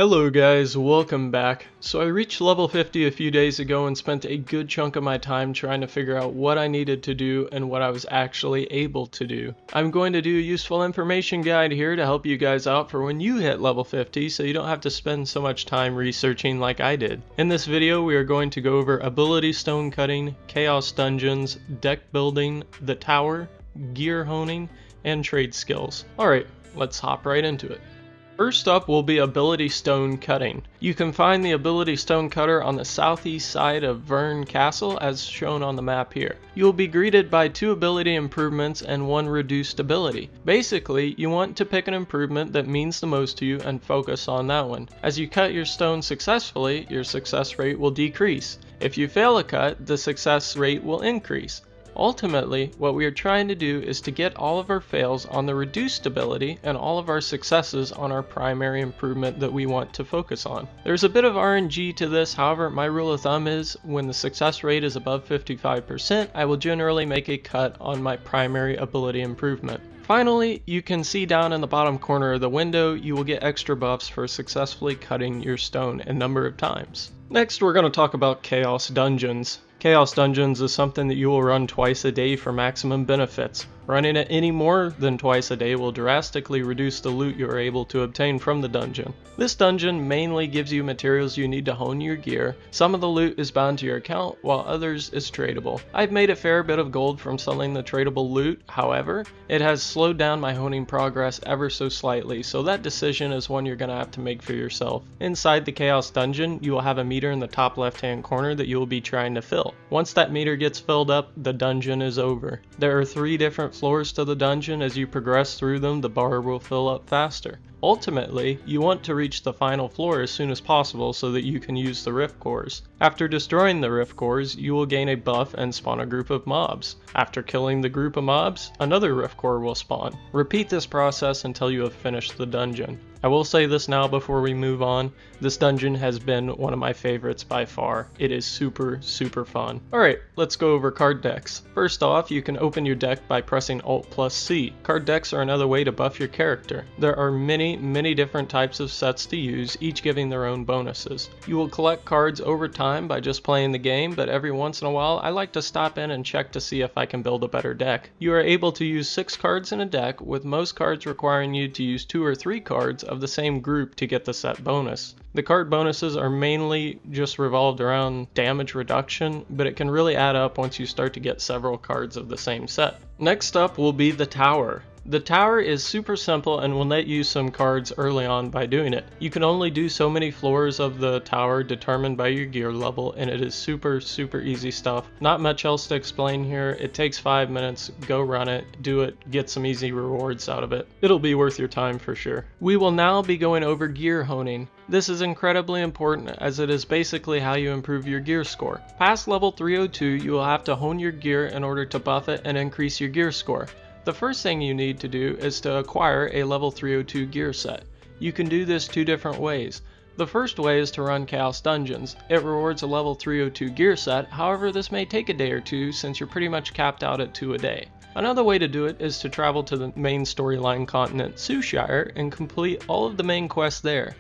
Hello guys, welcome back. So I reached level 50 a few days ago and spent a good chunk of my time trying to figure out what I needed to do and what I was actually able to do. I'm going to do a useful information guide here to help you guys out for when you hit level 50 so you don't have to spend so much time researching like I did. In this video we are going to go over ability stone cutting, chaos dungeons, deck building, the tower, gear honing, and trade skills. Alright, let's hop right into it. First up will be ability stone cutting. You can find the ability stone cutter on the southeast side of Vern Castle as shown on the map here. You will be greeted by 2 ability improvements and 1 reduced ability. Basically, you want to pick an improvement that means the most to you and focus on that one. As you cut your stone successfully, your success rate will decrease. If you fail a cut, the success rate will increase. Ultimately, what we are trying to do is to get all of our fails on the reduced ability and all of our successes on our primary improvement that we want to focus on. There's a bit of RNG to this, however, my rule of thumb is when the success rate is above 55%, I will generally make a cut on my primary ability improvement. Finally, you can see down in the bottom corner of the window, you will get extra buffs for successfully cutting your stone a number of times. Next, we're going to talk about Chaos Dungeons. Chaos Dungeons is something that you will run twice a day for maximum benefits. Running it any more than twice a day will drastically reduce the loot you are able to obtain from the dungeon. This dungeon mainly gives you materials you need to hone your gear. Some of the loot is bound to your account, while others is tradable. I've made a fair bit of gold from selling the tradable loot, however, it has slowed down my honing progress ever so slightly, so that decision is one you're going to have to make for yourself. Inside the Chaos Dungeon, you will have a meter in the top left hand corner that you will be trying to fill. Once that meter gets filled up, the dungeon is over. There are 3 different floors to the dungeon. As you progress through them, the bar will fill up faster. Ultimately, you want to reach the final floor as soon as possible so that you can use the rift cores. After destroying the rift cores, you will gain a buff and spawn a group of mobs. After killing the group of mobs, another rift core will spawn. Repeat this process until you have finished the dungeon. I will say this now before we move on, this dungeon has been one of my favorites by far. It is super fun. Alright, let's go over card decks. First off, you can open your deck by pressing Alt+C. Card decks are another way to buff your character. There are many different types of sets to use, each giving their own bonuses. You will collect cards over time by just playing the game, but every once in a while I like to stop in and check to see if I can build a better deck. You are able to use 6 cards in a deck, with most cards requiring you to use 2 or 3 cards of the same group to get the set bonus. The card bonuses are mainly just revolved around damage reduction, but it can really add up once you start to get several cards of the same set. Next up will be the tower. The tower is super simple and will let you some cards early on by doing it. You can only do so many floors of the tower determined by your gear level, and it is super easy stuff. Not much else to explain here. It takes 5 minutes. Go run it, do it, get some easy rewards out of it. It'll be worth your time for sure. We will now be going over gear honing. This is incredibly important as it is basically how you improve your gear score. Past level 302, you will have to hone your gear in order to buff it and increase your gear score. The first thing you need to do is to acquire a level 302 gear set. You can do this 2 different ways. The first way is to run Chaos Dungeons. It rewards a level 302 gear set, however this may take a day or 2 since you're pretty much capped out at 2 a day. Another way to do it is to travel to the main storyline continent Sushire and complete all of the main quests there.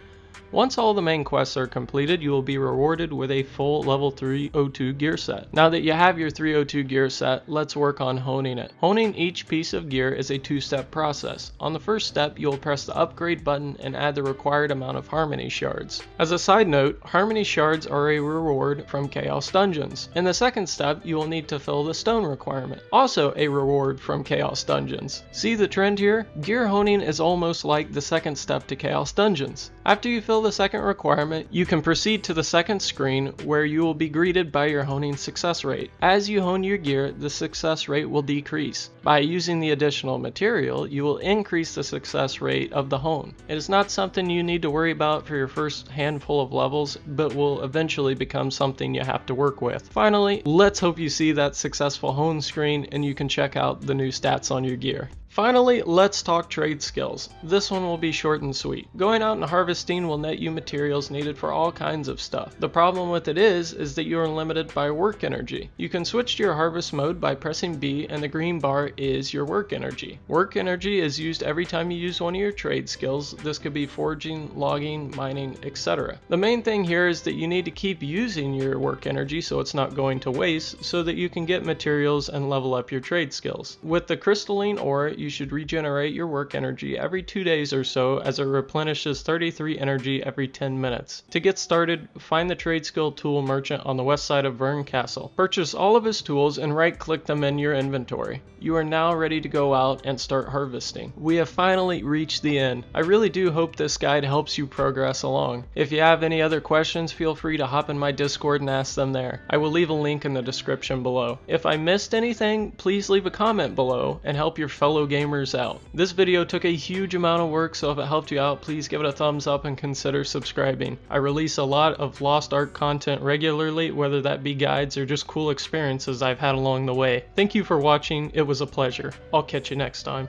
Once all the main quests are completed, you will be rewarded with a full level 302 gear set. Now that you have your 302 gear set, let's work on honing it. Honing each piece of gear is a 2-step process. On the first step, you will press the upgrade button and add the required amount of harmony shards. As a side note, harmony shards are a reward from Chaos Dungeons. In the second step, you will need to fill the stone requirement, also a reward from Chaos Dungeons. See the trend here? Gear honing is almost like the second step to Chaos Dungeons. After you fill the second requirement, you can proceed to the second screen where you will be greeted by your honing success rate. As you hone your gear, the success rate will decrease. By using the additional material, you will increase the success rate of the hone. It is not something you need to worry about for your first handful of levels, but will eventually become something you have to work with. Finally, let's hope you see that successful hone screen and you can check out the new stats on your gear. Finally, let's talk trade skills. This one will be short and sweet. Going out and harvesting will net you materials needed for all kinds of stuff. The problem with it is that you are limited by work energy. You can switch to your harvest mode by pressing B, and the green bar is your work energy. Work energy is used every time you use one of your trade skills. This could be foraging, logging, mining, etc. The main thing here is that you need to keep using your work energy so it's not going to waste, so that you can get materials and level up your trade skills. With the crystalline ore, you should regenerate your work energy every 2 days or so, as it replenishes 33 energy every 10 minutes. To get started, find the trade skill tool merchant on the west side of Vern Castle. Purchase all of his tools and right-click them in your inventory. You are now ready to go out and start harvesting. We have finally reached the end. I really do hope this guide helps you progress along. If you have any other questions, feel free to hop in my Discord and ask them there. I will leave a link in the description below. If I missed anything, please leave a comment below and help your fellow gamers out. This video took a huge amount of work, so if it helped you out, please give it a thumbs up and consider subscribing. I release a lot of Lost Ark content regularly, whether that be guides or just cool experiences I've had along the way. Thank you for watching. It was a pleasure. I'll catch you next time.